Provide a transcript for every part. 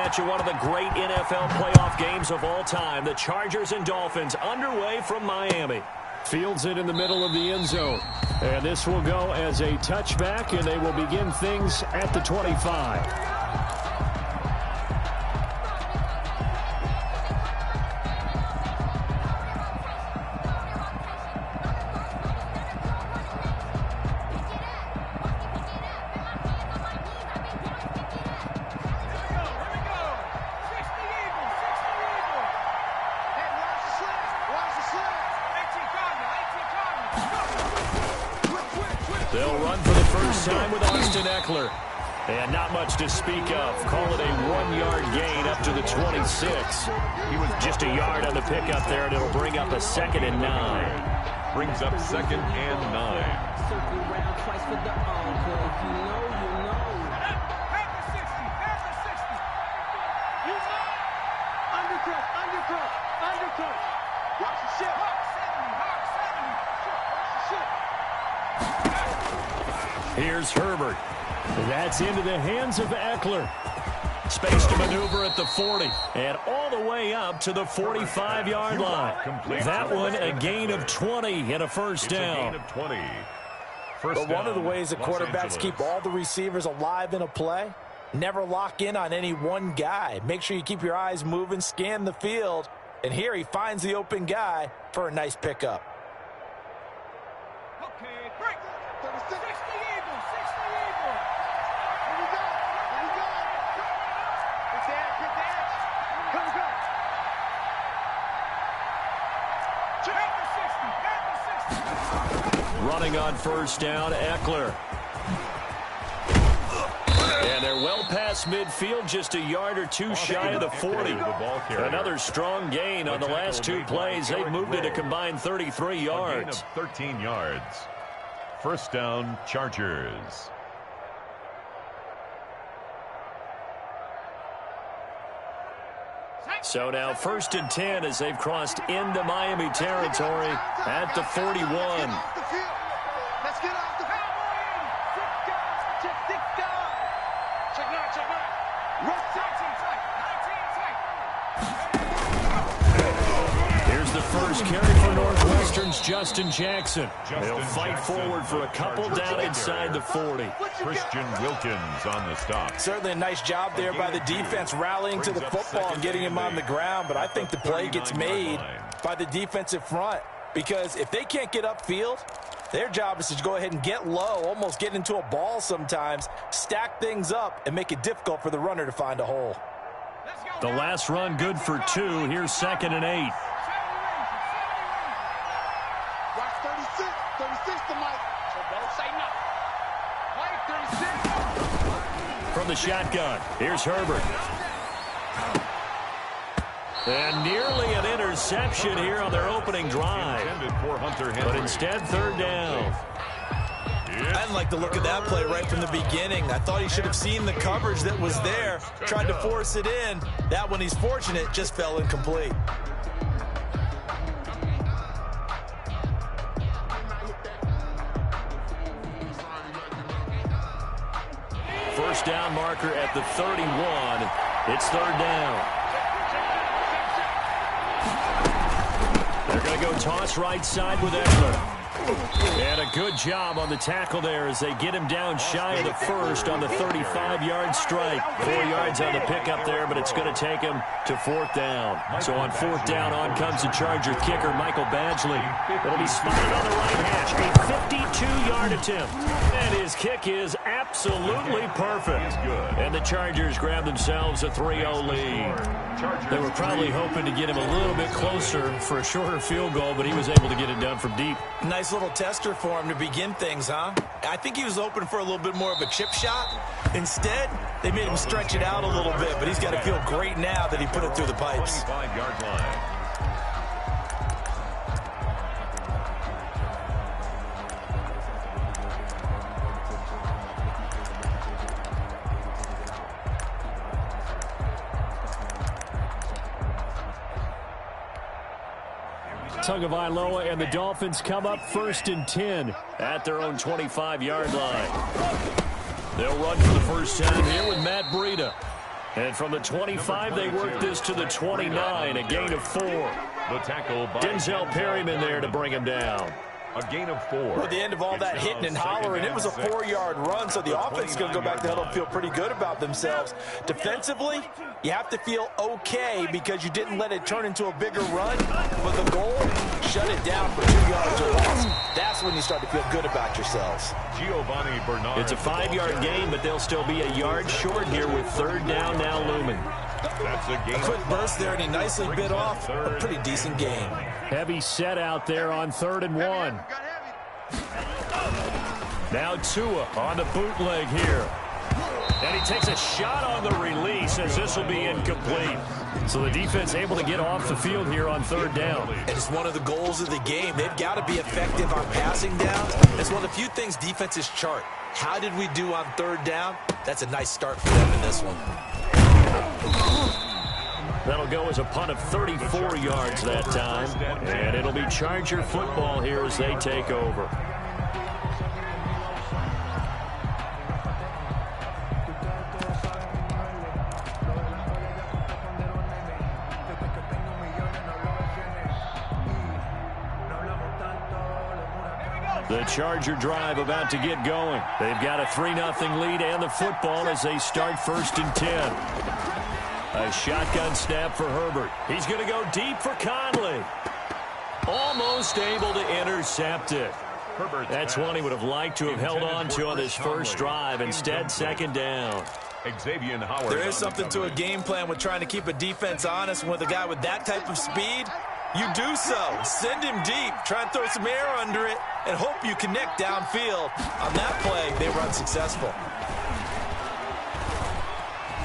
at you. One of the great NFL playoff games of all time. The Chargers and Dolphins underway from Miami. Fields it in the middle of the end zone. And this will go as a touchback, and they will begin things at the 25. They'll run for the first time with Ekeler. And not much to speak of. Call it a 1-yard gain up to the 26. He was just a yard on the pickup there, and it'll bring up a 2nd and 9. Brings up 2nd and 9. Circle round twice for the encore. If you know, you know. Back to 60. Back to 60. You know. Undercut. Undercut. Undercut. Watch the ship. Hawk 70. Hawk 70. Watch the ship. Here's Herbert. That's into the hands of Ekeler. Space to maneuver at the 40. And all the way up to the 45-yard line. That one a gain of 20 and a first down. But one of the ways that quarterbacks keep all the receivers alive in a play, never lock in on any one guy. Make sure you keep your eyes moving, scan the field. And here he finds the open guy for a nice pickup. Okay, break. 60 Eagles. 60 Eagles. Here we go. Here we go. Good dance. Good dance. Come, go. Back to 60. Back to 60. Running on first down, Ekeler. And they're well past midfield, just a yard or two shy of the 40. Another strong gain on the last two plays. They've moved it a combined 33 yards. 13 yards. First down, Chargers. So now 1st and 10 as they've crossed into Miami territory at the 41. Let's get off the field. Let's get off the field. 6 guys. Check 6 guys. Check out. Check out. Rush 19 tight. 19 tight. Here's the first carry for Northwestern's Justin Jackson. They'll fight forward for a couple down inside the 40. Christian Wilkins on the stop. Certainly a nice job there by the defense rallying to the football and getting him on the ground. But I think the play gets made by the defensive front. Because if they can't get upfield, their job is to go ahead and get low, almost get into a ball sometimes, stack things up, and make it difficult for the runner to find a hole. The last run good for 2. Here's 2nd and 8. Watch 36. 36 to Mike. So don't say nothing. Mike, 36. From the shotgun, here's Herbert. And nearly an interception here on their opening drive. But instead, 3rd down. I didn't like the look of that play right from the beginning. I thought he should have seen the coverage that was there, tried to force it in. That one, he's fortunate, just fell incomplete. First down marker at the 31. It's 3rd down. They're going to go toss right side with Ekeler. And a good job on the tackle there as they get him down shy of the 1st on the 35-yard strike. 4 yards on the pickup there, but it's going to take him to 4th down. So on 4th down, on comes the Charger kicker, Michael Badgley. It'll be spotted on the right hash. A 52-yard attempt. And his kick is absolutely perfect. And the Chargers grab themselves a 3-0 lead. They were probably hoping to get him a little bit closer for a shorter field goal, but he was able to get it done from deep. Nice little tester for him to begin things, huh? I think he was open for a little bit more of a chip shot. Instead, they made him stretch it out a little bit, but he's got to feel great now that he put it through the pipes. 25-yard line. Tagovailoa and the Dolphins come up 1st and 10 at their own 25-yard line. They'll run for the first time here with Matt Breida. And from the 25, they work this to the 29, a gain of 4. The tackle by Denzel Perryman there to bring him down. A gain of 4. Well, at the end of all that hitting and hollering, it was a 4-yard run, so the offense is going to go back to the huddle and feel pretty good about themselves. Defensively, you have to feel okay because you didn't let it turn into a bigger run, but the goal, shut it down for 2 yards or less. That's when you start to feel good about yourselves. Giovanni Bernard. It's a 5-yard gain, but they'll still be a yard short here with 3rd down now looming. That's a gain. A quick burst there, and he nicely bit off a pretty decent gain. Heavy set out there on 3rd and 1. Now Tua on the bootleg here. And he takes a shot on the release as this will be incomplete. So the defense able to get off the field here on 3rd down. And it's one of the goals of the game. They've got to be effective on passing downs. It's one of the few things defenses chart. How did we do on 3rd down? That's a nice start for them in this one. That'll go as a punt of 34 yards that time. And it'll be Charger football here as they take over. The Charger drive about to get going. They've got a 3-0 lead and the football as they start 1st and 10. A shotgun snap for Herbert. He's going to go deep for Conley. Almost able to intercept it. That's one he would have liked to have held on to on this first drive. Instead, 2nd down. Xavier Howard. There is something to a game plan with trying to keep a defense honest. With a guy with that type of speed, you do so. Send him deep. Try and throw some air under it and hope you connect downfield. On that play, they were unsuccessful.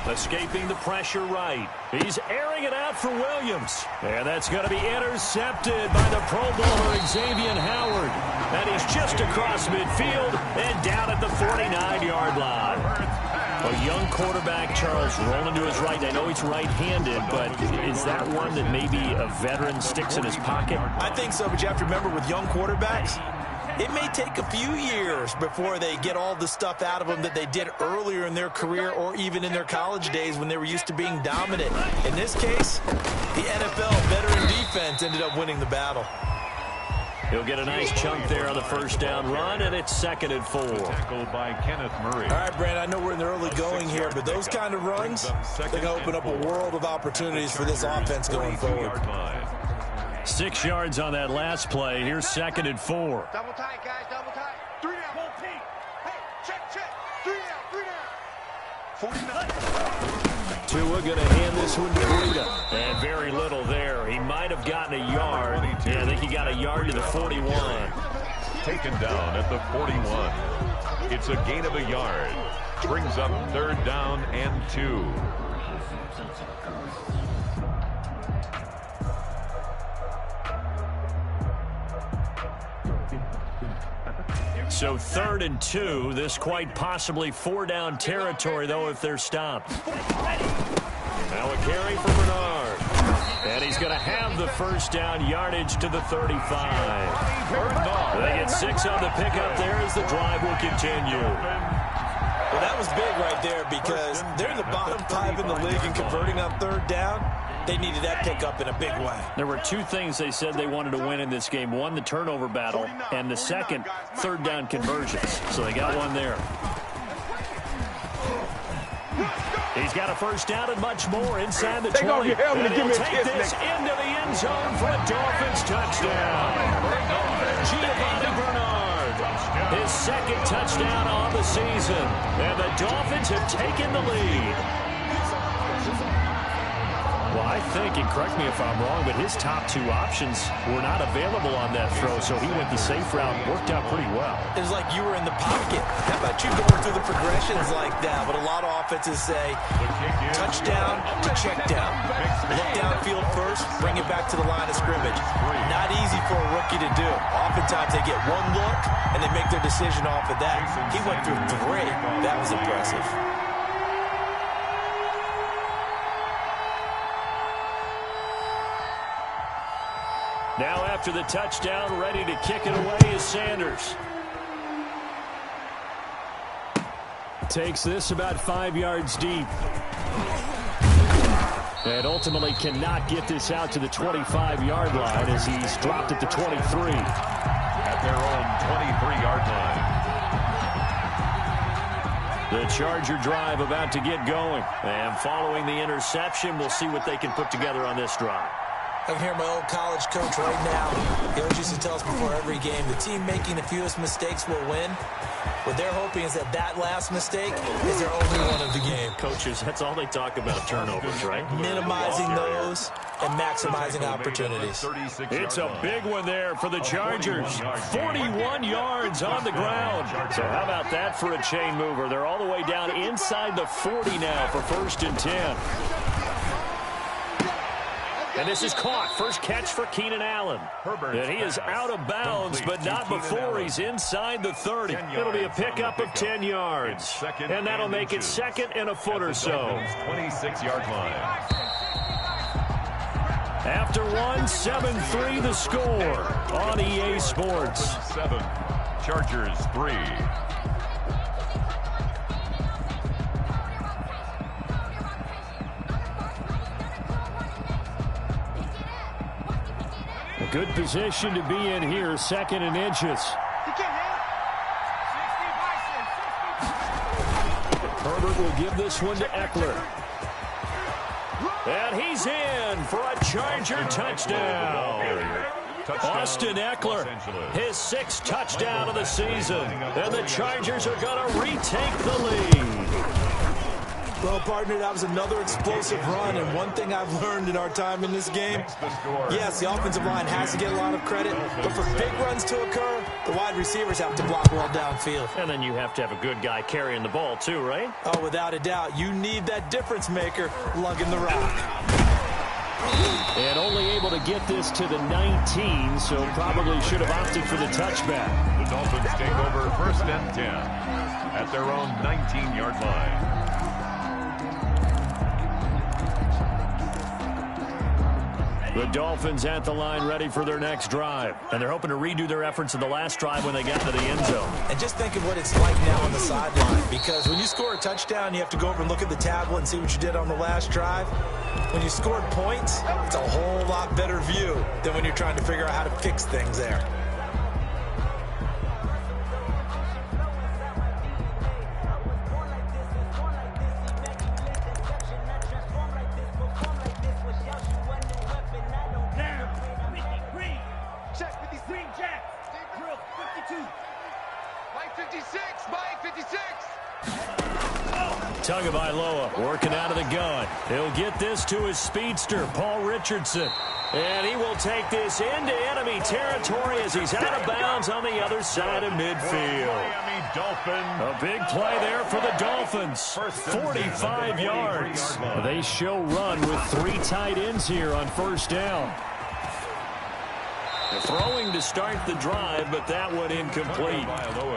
Escaping the pressure right. He's airing it out for Williams. And that's going to be intercepted by the Pro Bowler Xavier Howard. And he's just across midfield and down at the 49-yard line. A young quarterback, Charles, rolling to his right. I know he's right-handed, but is that one that maybe a veteran sticks in his pocket? I think so, but you have to remember with young quarterbacks, it may take a few years before they get all the stuff out of them that they did earlier in their career or even in their college days when they were used to being dominant. In this case, the NFL veteran defense ended up winning the battle. He'll get a nice chunk there on the first down run, and it's 2nd and 4. Tackled by Kenneth Murray. All right, Brandon, I know we're in the early going here, but those kind of runs, they're going to open up a world of opportunities for this offense going forward. 6 yards on that last play. Here's 2nd and 4. Double tight, guys, double tight. 3 down. Full team. Hey, check. 3 down. 49. Tua going to hand this one to Breida. And very little there. He might have gotten a yard. Yeah, I think he got a yard to the 41. Taken down at the 41. It's a gain of a yard. Brings up 3rd down and 2. So 3rd and 2. This quite possibly 4-down territory, though, if they're stopped. Now a carry for Bernard. And he's going to have the first down yardage to the 35. They get 6 on the pickup there as the drive will continue. Well, that was big right there because they're in the bottom 5 in the league and converting on 3rd down. They needed that pickup in a big way. There were 2 things they said they wanted to win in this game. One, the turnover battle, and the second, 3rd down conversions. So they got one there. He's got a first down and much more inside the 20. And he'll take this into the end zone for a Dolphins touchdown. Giovanni Bernard, his 2nd touchdown on the season. And the Dolphins have taken the lead. Well, I think, and correct me if I'm wrong, but his top 2 options were not available on that throw, so he went the safe route and worked out pretty well. It was like you were in the pocket. How about you going through the progressions like that? But a lot of offenses say touchdown to check down. Look downfield first, bring it back to the line of scrimmage. Not easy for a rookie to do. Oftentimes they get one look, and they make their decision off of that. He went through 3. That was impressive. Now after the touchdown, ready to kick it away is Sanders. Takes this about 5 yards deep. And ultimately cannot get this out to the 25-yard line as he's dropped at the 23. At their own 23-yard line. The Charger drive about to get going. And following the interception, we'll see what they can put together on this drive. I can hear my old college coach right now. He always used to tell us before every game, the team making the fewest mistakes will win. What they're hoping is that last mistake is their only one of the game. Coaches, that's all they talk about, turnovers, right? Minimizing those and maximizing opportunities. It's a big one there for the Chargers. 41 yards on the ground. So how about that for a chain mover? They're all the way down inside the 40 now for 1st and 10. And this is caught. First catch for Keenan Allen. And he is out of bounds, but not before he's inside the 30. It'll be a pickup of 10 yards. And that'll make it 2nd and a foot or so. 26-yard line. After one, 7-3 the score on EA Sports. 7, Chargers 3. A good position to be in here, 2nd and inches. Herbert will give this one to Eckler. And he's in for a Charger touchdown. Austin Eckler, his 6th touchdown of the season. And the Chargers are going to retake the lead. Well, partner, that was another explosive run, and one thing I've learned in our time in this game, yes, the offensive line has to get a lot of credit, but for big runs to occur, the wide receivers have to block well downfield. And then you have to have a good guy carrying the ball too, right? Oh, without a doubt. You need that difference maker lugging the rock. And only able to get this to the 19, so probably should have opted for the touchback. The Dolphins take over 1st and 10 at their own 19-yard line. The Dolphins at the line ready for their next drive. And they're hoping to redo their efforts in the last drive when they got to the end zone. And just think of what it's like now on the sideline. Because when you score a touchdown, you have to go over and look at the tablet and see what you did on the last drive. When you scored points, it's a whole lot better view than when you're trying to figure out how to fix things there. Tagovailoa working out of the gun. He'll get this to his speedster, Paul Richardson. And he will take this into enemy territory as he's out of bounds on the other side of midfield. A big play there for the Dolphins. 45 yards. They show run with 3 tight ends here on 1st down. Throwing to start the drive, but that one incomplete.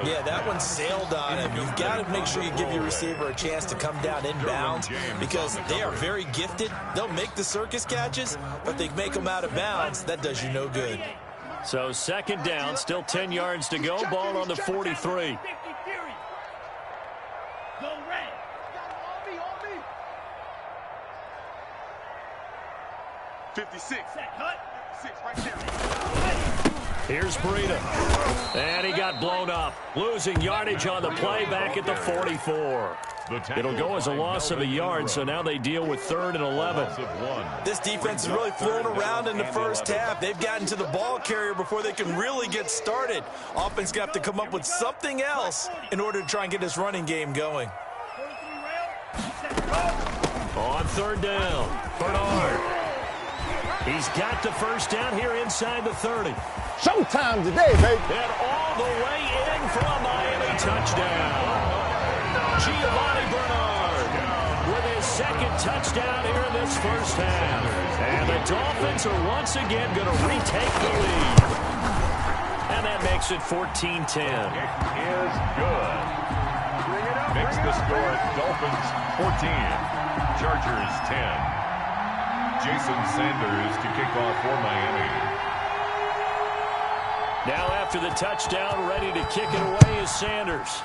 Yeah, that one sailed on him. You've got to make sure you give your receiver a chance to come down inbounds because they are very gifted. They'll make the circus catches, but they make them out of bounds. That does you no good. So 2nd down, still 10 yards to go. Ball on the 43. 56. Right there. Here's Breida. And he got blown up. Losing yardage on the play back at the 44. It'll go as a loss of a yard, so now they deal with 3rd and 11. This defense is really flown around in the first half. They've gotten to the ball carrier before they can really get started. Offense got to come up with something else in order to try and get this running game going. On 3rd down, Bernard. He's got the 1st down here inside the 30. Showtime today, baby. And all the way in for a Miami touchdown. Giovanni Bernard with his 2nd touchdown here in this 1st half. And the Dolphins are once again going to retake the lead. And that makes it 14-10. Is good. Makes the score Dolphins 14, Chargers 10. Jason Sanders to kick off for Miami. Now after the touchdown, ready to kick it away is Sanders.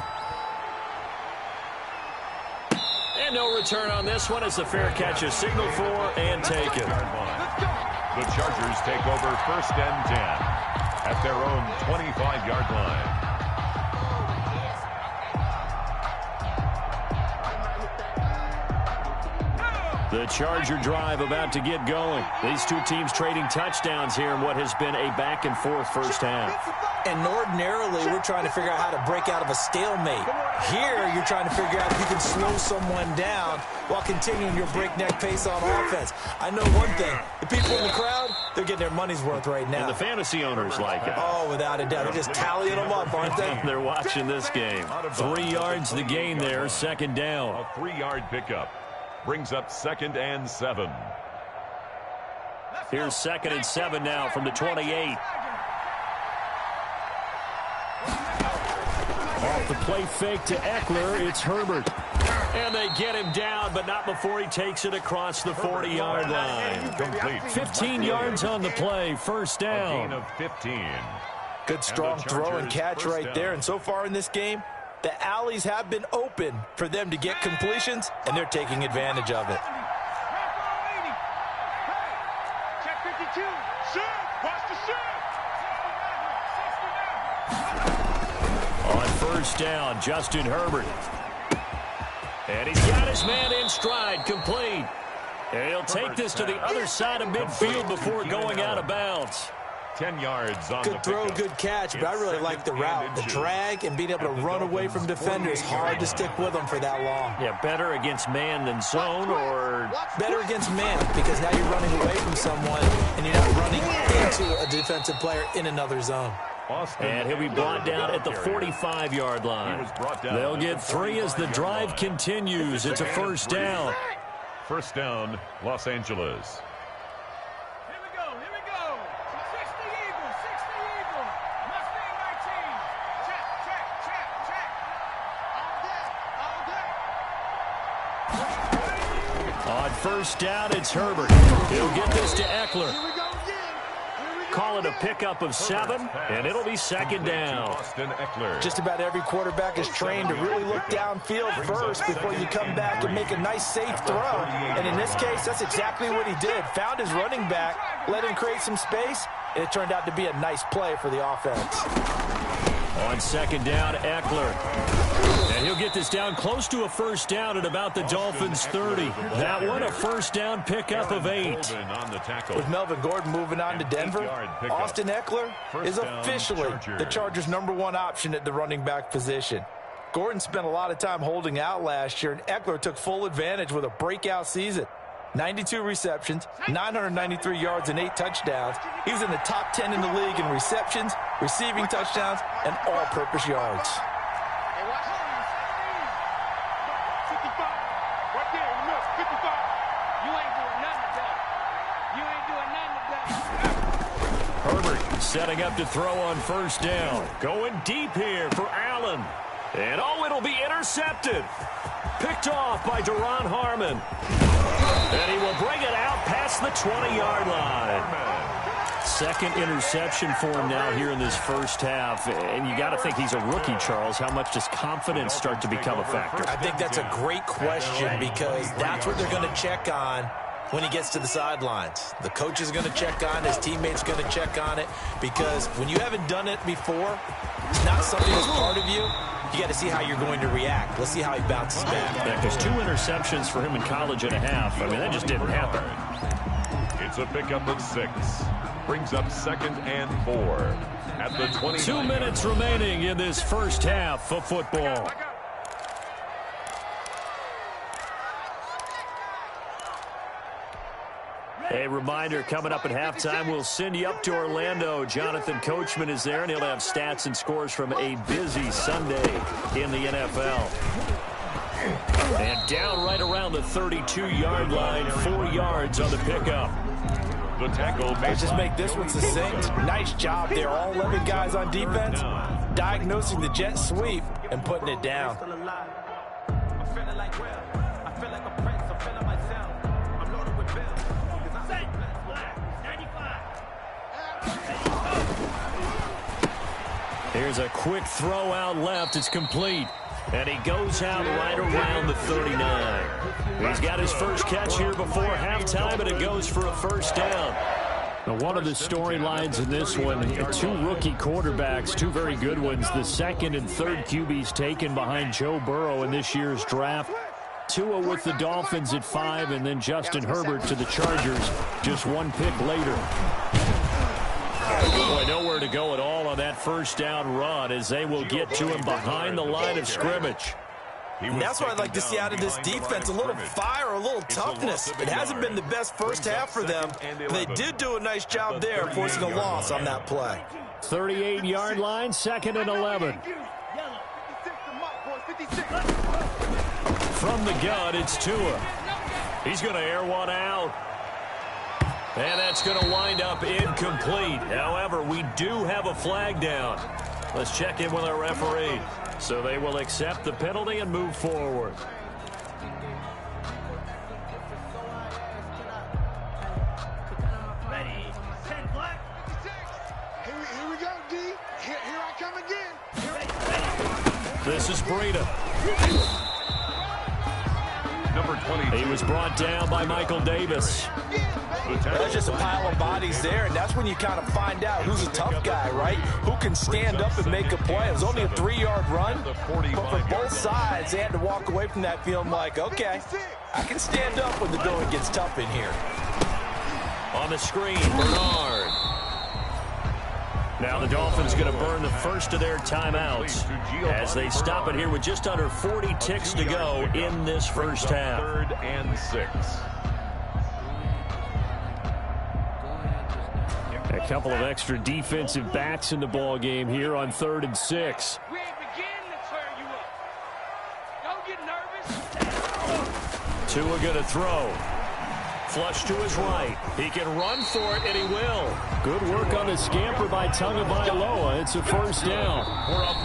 And no return on this one as the fair catch is signaled for and taken. The Chargers take over 1st and 10 at their own 25-yard line. The Charger drive about to get going. These two teams trading touchdowns here in what has been a back-and-forth first half. And ordinarily, we're trying to figure out how to break out of a stalemate. Here, you're trying to figure out if you can slow someone down while continuing your breakneck pace on offense. I know one thing. The people in the crowd, they're getting their money's worth right now. And the fantasy owners like it. Oh, without a doubt. They're just tallying them up, aren't they? They're watching this game. 3 yards the gain there, 2nd down. A 3-yard pickup brings up 2nd and 7. Here's 2nd and 7 now from the 28. Off the play fake to Eckler, it's Herbert. And they get him down, but not before he takes it across the 40-yard line. Complete. 15 yards on the play, 1st A down. gain of 15. Good strong throw and catch right there. And so far in this game, the alleys have been open for them to get completions, and they're taking advantage of it. Check 52. Shoot. Watch the shoot. On 1st down, Justin Herbert. And he's got his man in stride, complete. And he'll take this to the other side of midfield before going out of bounds. 10 yards on Good throw, good catch, but I really like the route. The drag and being able to run away from defenders, hard to stick with them for that long. Yeah, better against man than zone, or better against man, because now you're running away from someone and you're not running into a defensive player in another zone. And he'll be brought down at the 45-yard line. They'll get 3 as the drive continues. It's a 1st down. 1st down, Los Angeles. Here we go. 60 Eagles. Mustang 19. Check. All day. On 1st down, it's Herbert. He'll get this to Eckler. Call it a pickup of 7, and it'll be 2nd down. Just about every quarterback is trained to really look downfield first before you come back and make a nice, safe throw. And in this case, that's exactly what he did. Found his running back, let him create some space, and it turned out to be a nice play for the offense. On 2nd down, Eckler. And he'll get this down close to a 1st down at about the Dolphins' 30. That one, a 1st down pickup of 8. With Melvin Gordon moving on to Denver, Austin Eckler is officially the Chargers' #1 option at the running back position. Gordon spent a lot of time holding out last year, and Eckler took full advantage with a breakout season. 92 receptions, 993 yards, and 8 touchdowns. He was in the top 10 in the league in receptions, receiving touchdowns, and all-purpose yards. Hey, watch it. 55. Right there in the middle. 55. You ain't doing nothing today. Herbert setting up to throw on 1st down. Going deep here for Allen. And, it'll be intercepted. Picked off by Duron Harmon. And he will bring it out past the 20-yard line. 2nd interception for him now here in this first half. And you got to think he's a rookie, Charles. How much does confidence start to become a factor? I think that's a great question, because that's what they're going to check on when he gets to the sidelines. The coach is going to check on it. His teammates going to check on it, because when you haven't done it before, it's not something that's part of you. You got to see how you're going to react. Let's see how he bounces back. Yeah, because 2 interceptions for him in college and a half. I mean, that just didn't happen. It's a pickup of 6. Brings up 2nd and 4 at the 20. 2 minutes remaining in this first half of football. A reminder, coming up at halftime, we'll send you up to Orlando. Jonathan Coachman is there, and he'll have stats and scores from a busy Sunday in the NFL. And down right around the 32-yard line, 4 yards on the pickup. The tackle. Let's just make this one succinct. Nice job there. All 11 guys on defense, diagnosing the jet sweep and putting it down. Here's a quick throw out left. It's complete. And he goes out right around the 39. He's got his first catch here before halftime, and it goes for a first down. Now, one of the storylines in this one, two rookie quarterbacks, two very good ones. The second and third QBs taken behind Joe Burrow in this year's draft. Tua with the Dolphins at 5, and then Justin Herbert to the Chargers just one pick later. Boy, nowhere to go at all on that first down run as they will get to him behind the line of scrimmage. And that's what I'd like to see out of this defense, a little fire, a little toughness. It hasn't been the best first half for them, but they did do a nice job there, forcing a loss on that play. 38-yard line, 2nd and 11. From the gun, it's Tua. He's going to air one out. And that's going to wind up incomplete. However, we do have a flag down. Let's check in with our referee. So they will accept the penalty and move forward. Ready, 10 black. Here we go, D. Here I come again. This is Breida. Number 22. He was brought down by Michael Davis. There's just a pile of bodies there, and that's when you kind of find out who's a tough guy, right? Who can stand up and make a play. It was only a 3-yard run, but for both sides, they had to walk away from that feeling like, okay, I can stand up when the going gets tough in here. On the screen, Bernard. Now the Dolphins going to burn the first of their timeouts as they stop it here with just under 40 ticks to go in this first half. 3rd and 6. A couple of extra defensive backs in the ball game here on 3rd and 6. We ain't beginning to turn you up. Don't get nervous. Tua going to throw. Flush to his right. He can run for it, and he will. Good work on the scamper by Tagovailoa. It's a first down.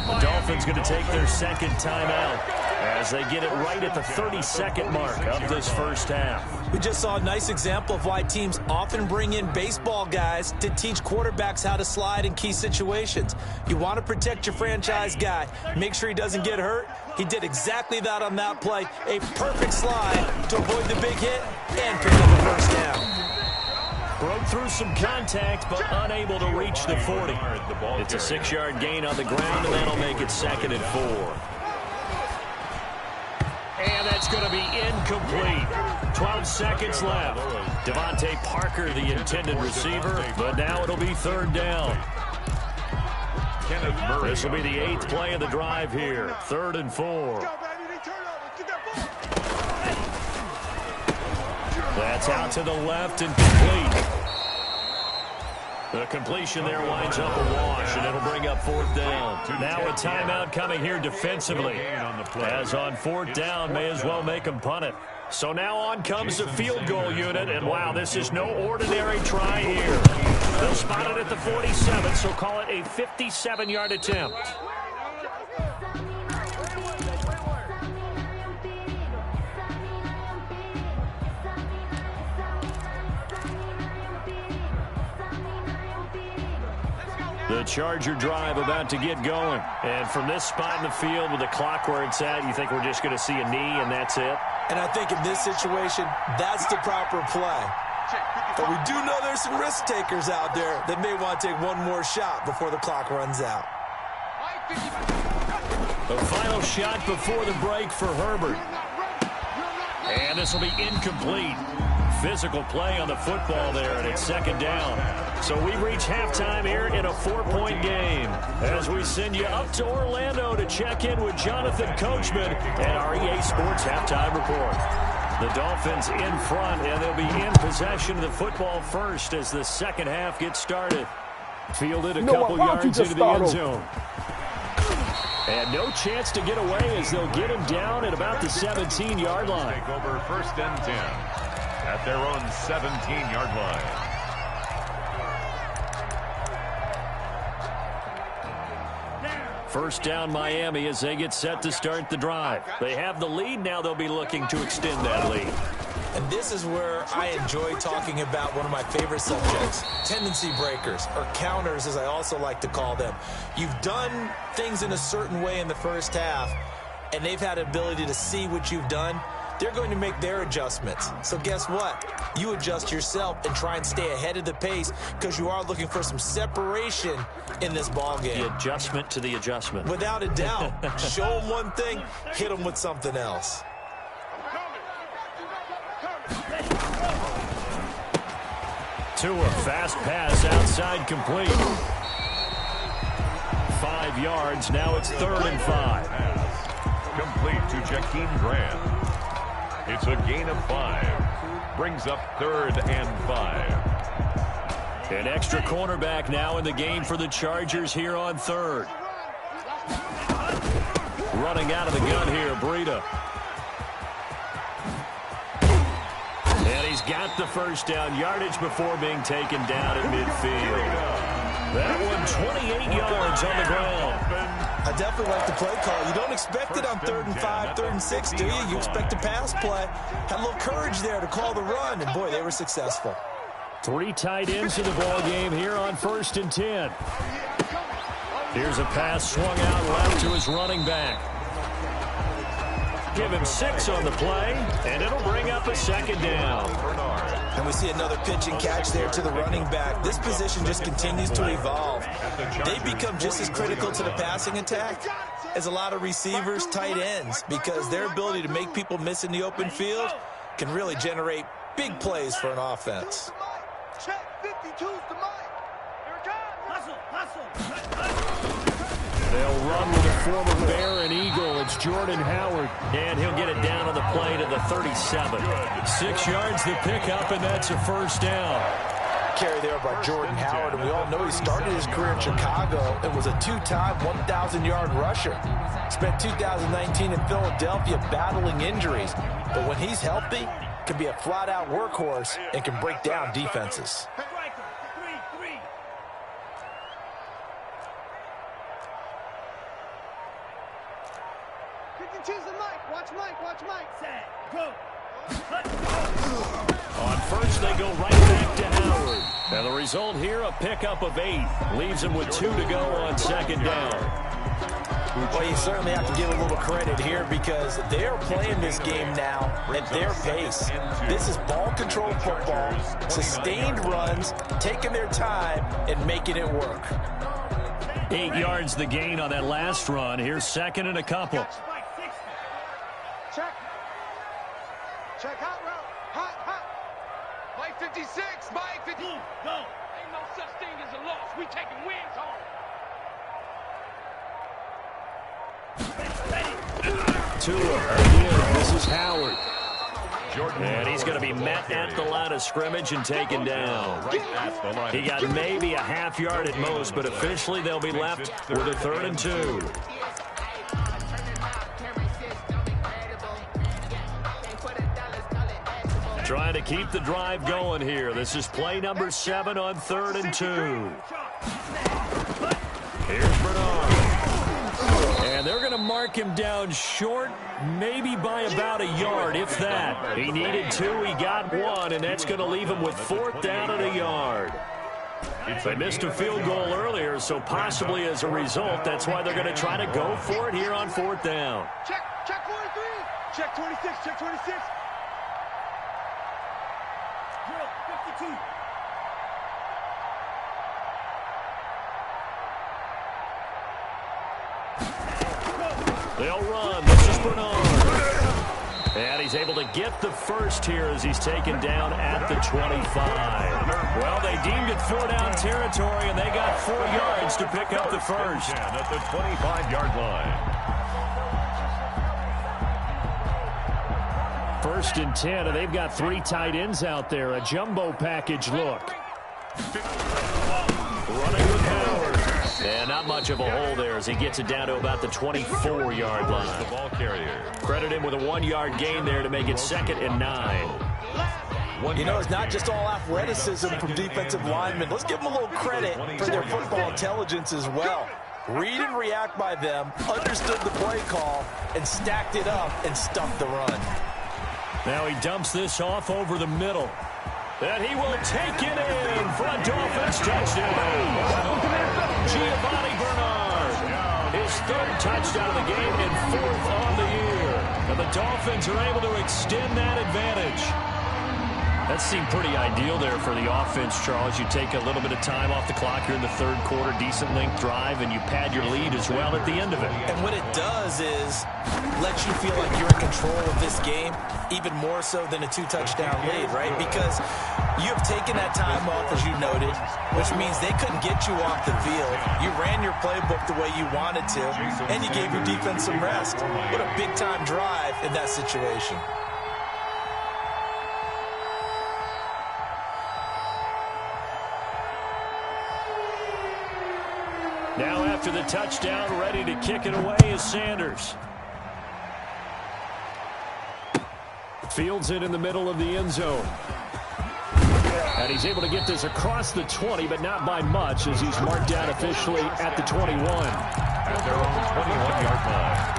The Dolphins going to take their second timeout as they get it right at the 32nd mark of this first half. We just saw a nice example of why teams often bring in baseball guys to teach quarterbacks how to slide in key situations. You want to protect your franchise guy. Make sure he doesn't get hurt. He did exactly that on that play. A perfect slide to avoid the big hit and pick up a first down. Broke through some contact, but unable to reach the 40. It's a 6-yard gain on the ground, and that'll make it 2nd and 4. And that's going to be incomplete. 12 seconds left. Devontae Parker, the intended receiver, but now it'll be 3rd down. This will be the 8th play of the drive here. 3rd and 4. That's out to the left and complete. The completion there winds up a wash, and it'll bring up 4th down. Now a timeout coming here defensively. As on 4th down, may as well make them punt it. So now on comes the field goal unit, and wow, this is no ordinary try here. They'll spot it at the 47, so call it a 57-yard attempt. The Charger drive about to get going. And from this spot in the field with the clock where it's at, you think we're just going to see a knee and that's it? And I think in this situation, that's the proper play. But we do know there's some risk takers out there that may want to take one more shot before the clock runs out. The final shot before the break for Herbert. And this will be incomplete. Physical play on the football there, and it's 2nd down. So we reach halftime here in a 4-point game as we send you up to Orlando to check in with Jonathan Coachman and our EA Sports Halftime Report. The Dolphins in front, and they'll be in possession of the football first as the second half gets started. Fielded a couple yards into the end zone. And no chance to get away as they'll get him down at about the 17-yard line. Take over 1st and 10 at their own 17-yard line. First down Miami as they get set to start the drive. They have the lead. Now they'll be looking to extend that lead. And this is where I enjoy talking about one of my favorite subjects, tendency breakers, or counters as I also like to call them. You've done things in a certain way in the first half. and they've had an ability to see what you've done, they're going to make their adjustments. So guess what? You adjust yourself and try and stay ahead of the pace because you are looking for some separation in this ball game. The adjustment to the adjustment. Without a doubt. Show them one thing, hit them with something else. To a fast pass outside complete. 5 yards. Now it's 3rd and 5. Complete to Jakeem Grant. It's a gain of 5. Brings up 3rd and 5. An extra cornerback now in the game for the Chargers here on 3rd. Running out of the gun here, Breida. And he's got the first down yardage before being taken down at midfield. That one 28 yards on the ground. I definitely like the play call. You don't expect it on 3rd and 5, 3rd and 6, do you? You expect a pass play. Had a little courage there to call the run, and boy, they were successful. 3 tight ends in the ball game here on 1st and 10. Here's a pass swung out left to his running back. Give him 6 on the play, and it'll bring up a 2nd down. And we see another pitch and catch there to the running back. This position just continues to evolve. They become just as critical to the passing attack as a lot of receivers, tight ends, because their ability to make people miss in the open field can really generate big plays for an offense. Check 52's the mic. Here it comes. Hustle. They'll run with a former Bear and Eagle. It's Jordan Howard, and he'll get it down on the play to the 37. 6 yards the pickup, and that's a 1st down. Carry there by Jordan Howard, and we all know he started his career in Chicago and was a 2-time 1,000-yard rusher. Spent 2019 in Philadelphia battling injuries, but when he's healthy, can be a flat-out workhorse and can break down defenses. Watch Mike. Set. Go. On 1st, they go right back to Howard. And the result here, a pickup of 8. Leaves him with 2 to go on 2nd down. Well, you certainly have to give a little credit here because they're playing this game now at their pace. This is ball control football, sustained runs, taking their time, and making it work. 8 yards the gain on that last run. Here's 2nd and a couple. Check hot route. Hot. Mike 56. Mike 50. Go. Ain't no such thing as a loss. We taking wins home. Again, this is Howard. And he's going to be met at the line of scrimmage and taken down. He got maybe a half yard at most, but officially they'll be left with a 3rd and 2. Trying to keep the drive going here. This is play number 7 on 3rd and 2. Here's Bernard. And they're going to mark him down short, maybe by about a yard, if that. He needed 2, he got 1, and that's going to leave him with 4th down and a yard. They missed a field goal earlier, so possibly as a result, that's why they're going to try to go for it here on 4th down. Check 43. Check 26. Check 26. 52. They'll run. This is Bernard. And he's able to get the first here as he's taken down at the 25. Well, they deemed it 4-down territory, and they got 4 yards to pick up the first. At the 25-yard line. 1st and 10, and they've got 3 tight ends out there. A jumbo package look. Running with Howard. And not much of a hole there as he gets it down to about the 24-yard line. The ball carrier. Credit him with a 1-yard gain there to make it 2nd and 9. You know, it's not just all athleticism from defensive linemen. Let's give them a little credit for their football intelligence as well. Read and react by them, understood the play call, and stacked it up and stuffed the run. Now he dumps this off over the middle. And he will take it in for a Dolphins touchdown. Giovanni Bernard. his third touchdown of the game and fourth on the year. And the Dolphins are able to extend that advantage. That seemed pretty ideal there for the offense, Charles. You take a little bit of time off the clock here in the third quarter, decent length drive, and you pad your lead as well at the end of it. And what it does is lets you feel like you're in control of this game, even more so than a two-touchdown lead, right? Because you have taken that time off, as you noted, which means they couldn't get you off the field. You ran your playbook the way you wanted to, and you gave your defense some rest. What a big-time drive in that situation. Now after the touchdown, ready to kick it away is Sanders. Fields it in the middle of the end zone. And he's able to get this across the 20, but not by much, as he's marked down officially at the 21. At their own 21-yard line.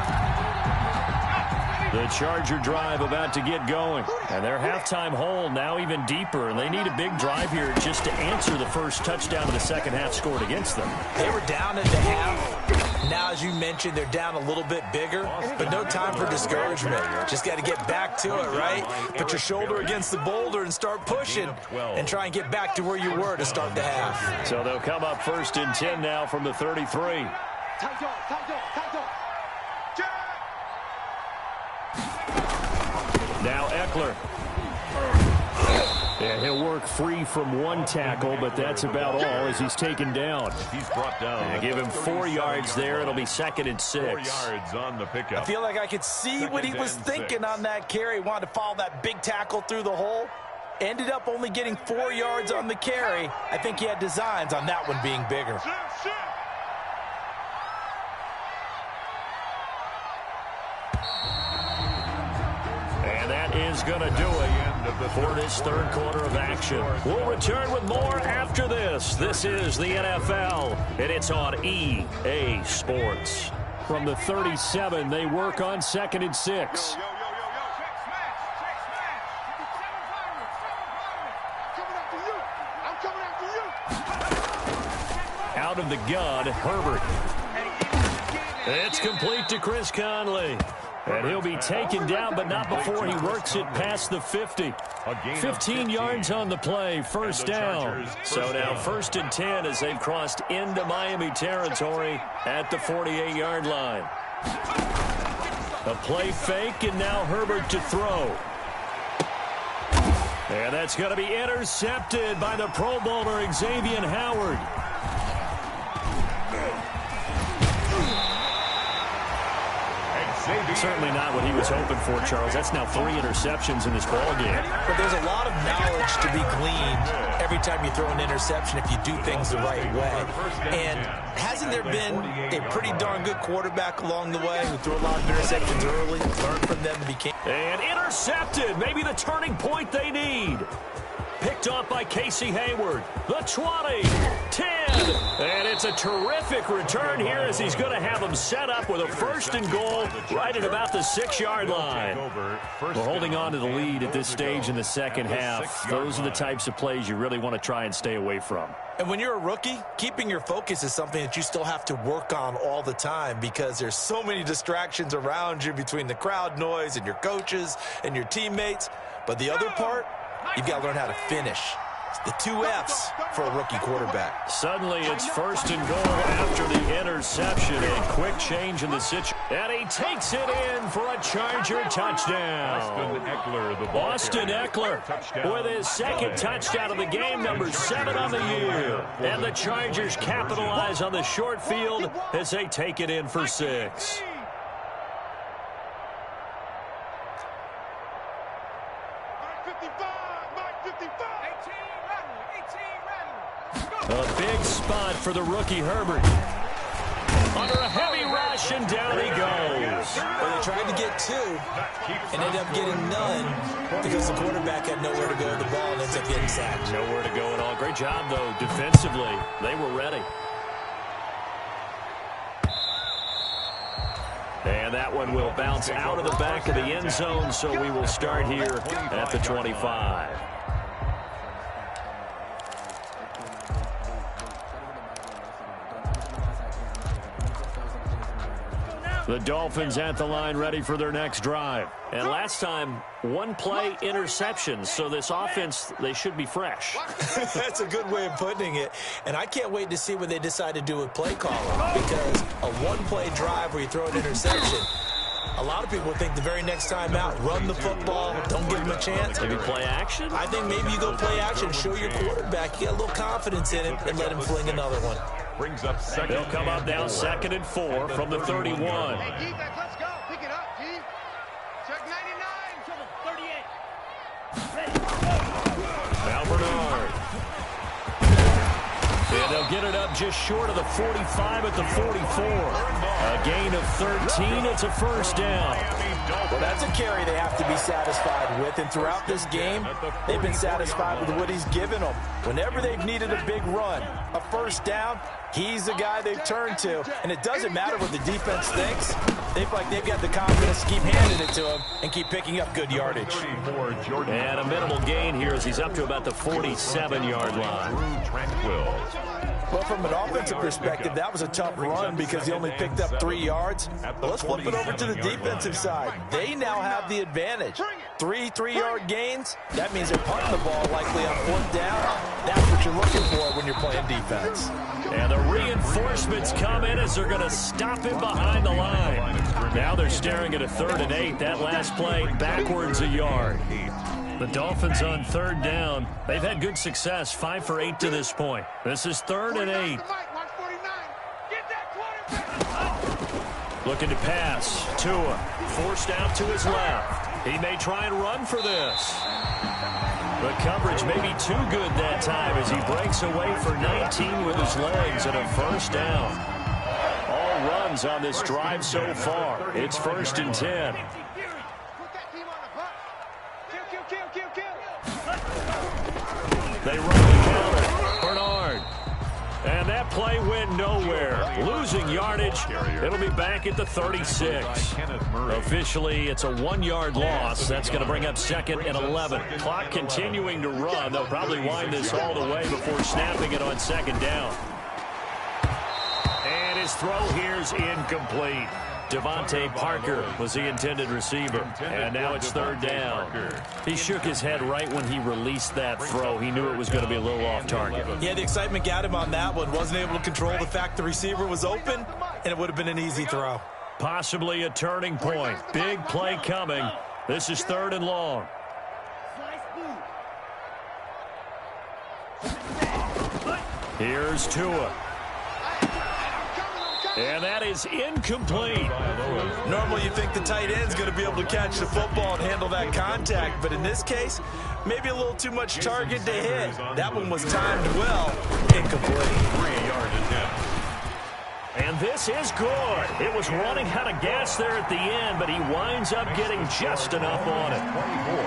The Charger drive about to get going. And their halftime hole now even deeper. And they need a big drive here just to answer the first touchdown of the second half scored against them. They were down at the half. Now, as you mentioned, they're down a little bit bigger, but no time for discouragement. Just got to get back to it, right? Put your shoulder against the boulder and start pushing and try and get back to where you were to start the half. So they'll come up 1st and 10 now from the 33. Now Eckler. And he'll work free from one tackle, but that's about all as he's taken down. He's brought down. And give him 4 yards there. It'll be 2nd and 6. 4 yards on the pickup. I feel like I could see what he was thinking on that carry. Wanted to follow that big tackle through the hole. Ended up only getting 4 yards on the carry. I think he had designs on that one being bigger. And that is going to do it for this third quarter of action. We'll return with more after this. This is the NFL, and it's on EA Sports. From the 37, they work on 2nd and 6. Out of the gun, Herbert. It's complete to Chris Conley. And he'll be taken down, but not before he works it past the 50. 15 yards on the play, first down. So now 1st and 10 as they've crossed into Miami territory at the 48-yard line. A play fake, and now Herbert to throw. And that's going to be intercepted by the Pro Bowler, Xavier Howard. Certainly not what he was hoping for, Charles. That's now 3 interceptions in this ballgame. But there's a lot of knowledge to be gleaned every time you throw an interception if you do things the right way. And hasn't there been a pretty darn good quarterback along the way who threw a lot of interceptions early, learned from them, became... And intercepted, maybe the turning point they need. Picked off by Casey Hayward. The 20, 10, and it's a terrific return here as he's going to have them set up with a 1st and goal right at about the 6-yard line. We're holding on to the lead at this stage in the second half. Those are the types of plays you really want to try and stay away from. And when you're a rookie, keeping your focus is something that you still have to work on all the time because there's so many distractions around you between the crowd noise and your coaches and your teammates. But the other part, you've got to learn how to finish. It's the 2 F's for a rookie quarterback. Suddenly it's 1st and goal after the interception. A quick change in the situation. And he takes it in for a Charger touchdown. Austin Eckler with his 2nd touchdown of the game, number 7 on the year. And the Chargers capitalize on the short field as they take it in for 6. A big spot for the rookie Herbert. Under a heavy rush, and down he goes. Well, they tried to get 2 and ended up getting none because the quarterback had nowhere to go with the ball and ends up getting sacked. Nowhere to go at all. Great job, though, defensively. They were ready. And that one will bounce out of the back of the end zone, so we will start here at the 25. The Dolphins at the line ready for their next drive. And last time, one-play interceptions. So this offense, they should be fresh. That's a good way of putting it. And I can't wait to see what they decide to do with play calling. Because a one-play drive where you throw an interception, a lot of people think the very next time out, run the football, don't give them a chance. Maybe play action? I think maybe you go play action, show your quarterback, you get a little confidence in it, and let him fling another one. Brings up second. They'll come up now 2nd and 4 from the 31. Hey, defense, let's go. Pick it up, team. Check 99. To the 38. Now Bernard. And they'll get it up just short of the 45 at the 44. A gain of 13. It's a first down. Well, that's a carry they have to be satisfied with. And throughout this game, they've been satisfied with what he's given them. Whenever they've needed a big run, a first down, he's the guy they've turned to. And it doesn't matter what the defense thinks. They feel like they've got the confidence to keep handing it to him and keep picking up good yardage. And a minimal gain here as he's up to about the 47-yard line. Tranquil. Well, from an offensive perspective, that was a tough run because he only picked up 3 yards. But let's flip it over to the defensive side. They now have the advantage. 3 3-yard gains. That means they're punting the ball likely on 4th down. That's what you're looking for when you're playing defense. And the reinforcements come in as they're going to stop him behind the line. Now they're staring at a 3rd and 8. That last play backwards a yard. The Dolphins on 3rd down. They've had good success, 5 for 8 to this point. This is 3rd and 8. Looking to pass. Tua forced out to his left. He may try and run for this. The coverage may be too good that time as he breaks away for 19 with his legs and a first down. All runs on this drive so far. It's 1st and 10. They run the counter. Bernard. And that play went nowhere. Losing yardage. It'll be back at the 36. Officially, it's a 1-yard loss. That's going to bring up 2nd and 11. Clock continuing to run. They'll probably wind this all the way before snapping it on 2nd down. And his throw here's incomplete. Devontae Parker was the intended receiver. And now it's 3rd down. He shook his head right when he released that throw. He knew it was going to be a little off target. Yeah, the excitement got him on that one. Wasn't able to control the fact the receiver was open, and it would have been an easy throw. Possibly a turning point. Big play coming. This is 3rd and long. Here's Tua. And that is incomplete. Normally you think the tight end's going to be able to catch the football and handle that contact, but in this case, maybe a little too much target to hit. That one was timed well. Incomplete. 3-yard attempt. And this is good. It was running out of gas there at the end, but he winds up getting just enough on it.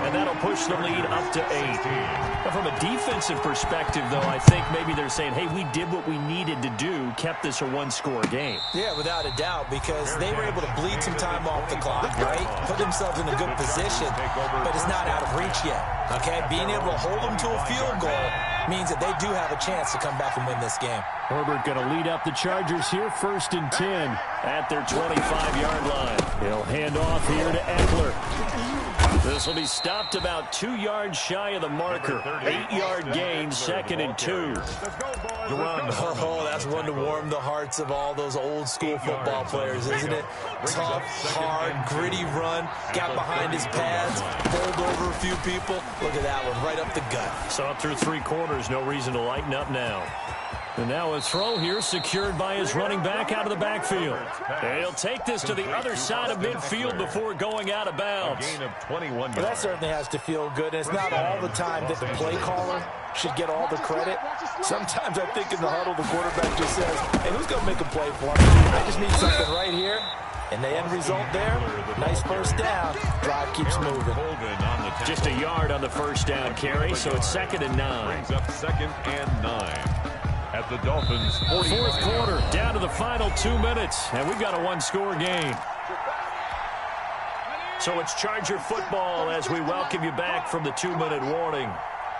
And that'll push the lead up to 8. But from a defensive perspective, though, I think maybe they're saying, hey, we did what we needed to do, kept this a 1-score game. Yeah, without a doubt, because they were able to bleed some time off the clock, right? Put themselves in a good position, but it's not out of reach yet, okay? Being able to hold them to a field goal means that they do have a chance to come back and win this game. Herbert going to lead up the Chargers here, 1st and 10 at their 25-yard line. He'll hand off here to Eckler. This will be stopped about 2 yards shy of the marker. 8-yard gain, 2nd and 2. Oh, that's one to warm the hearts of all those old-school football players, isn't it? Tough, hard, gritty run. Got behind his pads, bowled over a few people. Look at that one, right up the gut. Saw it through 3 quarters. No reason to lighten up now. And now a throw here secured by his running back out of the backfield. And he'll take this to the other side of midfield before going out of bounds. Gain of 21 yards. Well, that certainly has to feel good. And it's not all the time that the play caller should get all the credit. Sometimes I think in the huddle, the quarterback just says, hey, who's going to make a play for me? I just need something right here. And the end result there, nice first down. Drive keeps moving. Just a yard on the first down carry, so it's 2nd and 9. Brings up 2nd and 9. At the Dolphins' 4th quarter, down to the final 2 minutes, and we've got a 1-score game. So it's Charger football as we welcome you back from the 2-minute warning.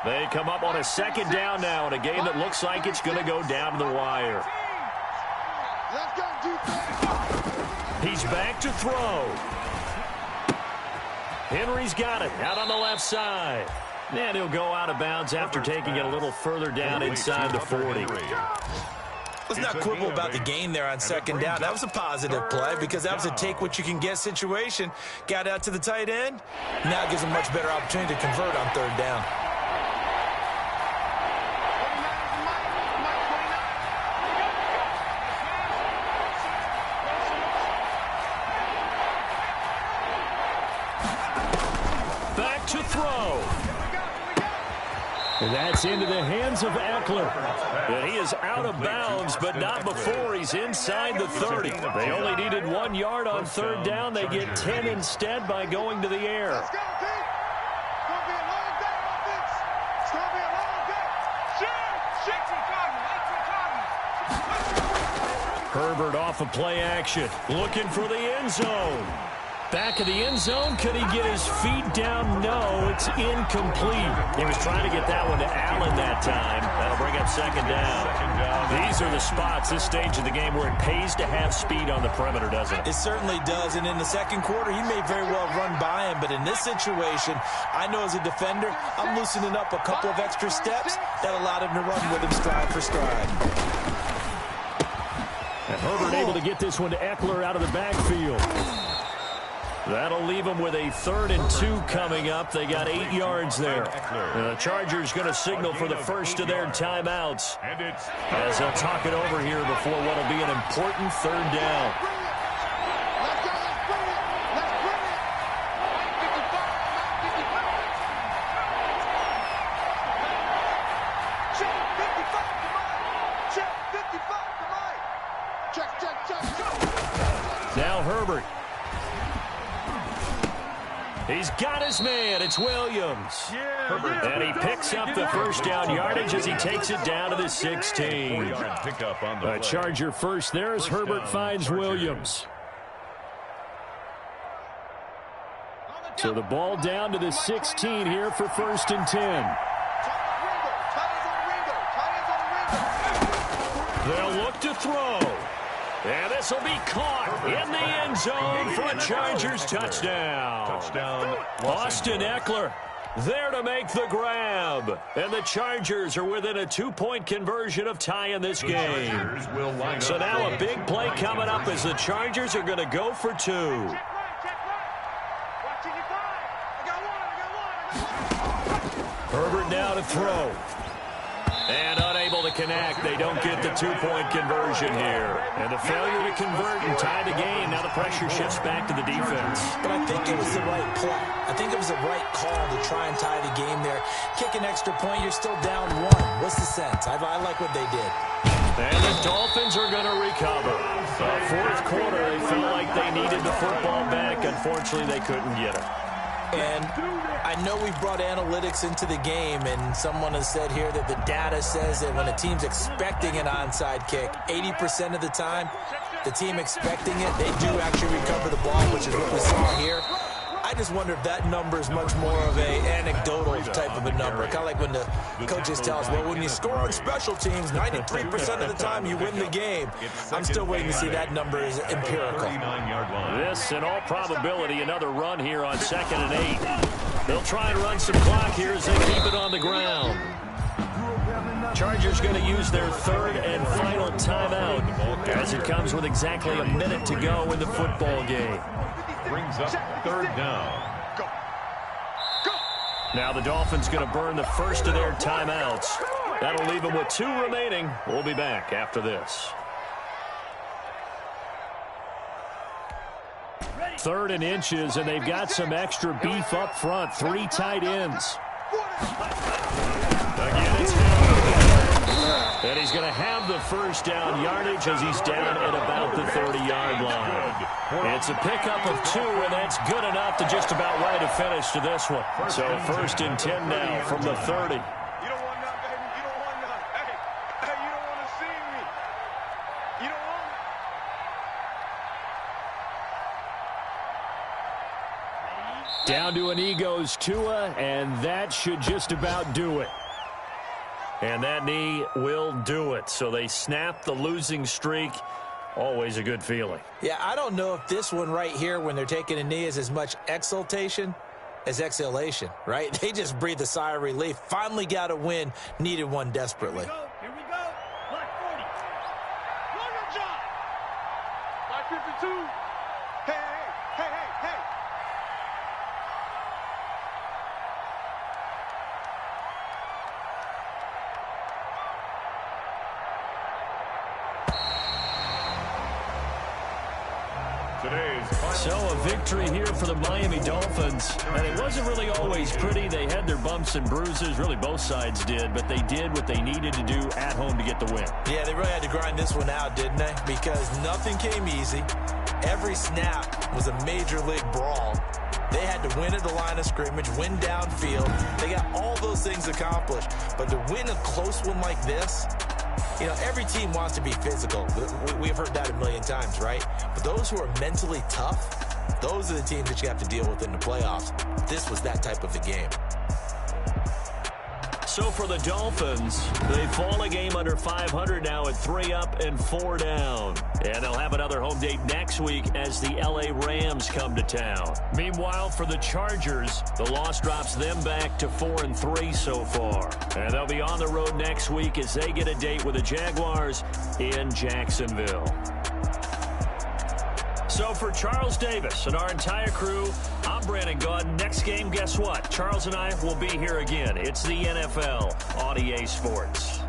They come up on a 2nd down now in a game that looks like it's going to go down to the wire. Let's go, defense. He's back to throw. Henry's got it out on the left side. And he'll go out of bounds after taking it a little further down inside the 40. Let's not quibble about the gain there on second down. That was a positive play because that was a take-what-you-can-get situation. Got out to the tight end. Now it gives him much better opportunity to convert on third down. Back to throw. And that's into the hands of Eckler. And he is out of bounds, but not before he's inside the 30. They only needed 1 yard on third down. They get 10 instead by going to the air. Let's go, Pete. It's going to be a long day, offense. It's going to be a long day. Herbert off of play action. Looking for the end zone. Back of the end zone. Could he get his feet down? No, it's incomplete. He was trying to get that one to Allen that time. That'll bring up second down. These are the spots, this stage of the game, where it pays to have speed on the perimeter, doesn't it? It certainly does, and in the second quarter, he may very well run by him, but in this situation, I know as a defender, I'm loosening up a couple of extra steps that allowed him to run with him stride for stride. And Herbert able to get this one to Eckler out of the backfield. That'll leave them with a 3rd and 2 coming up. They got 8 yards there. And the Chargers going to signal for the first of their timeouts as they'll talk it over here before what will be an important third down. Let's go. Let's bring it. Let's bring it. 55. Check 55 to Mike. Check 55 to Mike. Check. Now Herbert. He's got his man. It's Williams. And he picks up the first down yardage as he takes it down to the 16. A Charger first there as Herbert finds Williams. So the ball down to the 16 here for 1st and 10. They'll look to throw. And this will be caught in the end zone for a Chargers touchdown. Austin Eckler there to make the grab. And the Chargers are within a 2-point conversion of tying this game. So now a big play coming up as the Chargers are going to go for 2. Herbert now to throw. And unable to connect. They don't get the 2-point conversion here. And the failure to convert and tie the game. Now the pressure shifts back to the defense. But I think it was the right play. I think it was the right call to try and tie the game there. Kick an extra point, you're still down 1. What's the sense? I like what they did. And the Dolphins are going to recover. Fourth quarter, they felt like they needed the football back. Unfortunately, they couldn't get it. And I know we've brought analytics into the game, and someone has said here that the data says that when a team's expecting an onside kick, 80% of the time, the team expecting it, they do actually recover the ball, which is what we saw here. I just wonder if that number is much more of a anecdotal type of a number. Kind of like when the coaches tell us, well, when you score on special teams, 93% of the time you win the game. I'm still waiting to see that number is empirical. This, in all probability, another run here on 2nd and 8. They'll try and run some clock here as they keep it on the ground. Chargers going to use their 3rd and final timeout as it comes with exactly a minute to go in the football game. Brings up 3rd down. Now the Dolphins going to burn the first of their timeouts. That'll leave them with 2 remaining. We'll be back after this. 3rd and inches, and they've got some extra beef up front. 3 tight ends. Again, it's Hamilton. And he's going to have the first down yardage as he's down at about the 30-yard line. It's a pickup of 2, and that's good enough to just about right a finish to this one. So 1st and 10 now from the 30. You don't want none, baby. You don't want none. Hey, you don't want to see me. You don't want it. Down to an knee goes Tua, and that should just about do it. And that knee will do it. So they snap the losing streak Always a good feeling. Yeah, I don't know if this one right here when they're taking a knee is as much exultation as exhalation, right? They just breathe a sigh of relief. Finally got a win, needed one desperately. Here we go. Black 40. Warrior job. Black 52. Hey. So a victory here for the Miami Dolphins. And it wasn't really always pretty. They had their bumps and bruises. Really, both sides did. But they did what they needed to do at home to get the win. Yeah, they really had to grind this one out, didn't they? Because nothing came easy. Every snap was a major league brawl. They had to win at the line of scrimmage, win downfield. They got all those things accomplished. But to win a close one like this, you know, every team wants to be physical. We've heard that a million times, right? But those who are mentally tough, those are the teams that you have to deal with in the playoffs. This was that type of a game. So for the Dolphins, they fall a game under 500 now at 3 up and 4 down. And they'll have another home date next week as the LA Rams come to town. Meanwhile, for the Chargers, the loss drops them back to 4-3 so far. And they'll be on the road next week as they get a date with the Jaguars in Jacksonville. So for Charles Davis and our entire crew, I'm Brandon Gaudin. Next game, guess what? Charles and I will be here again. It's the NFL on EA Sports.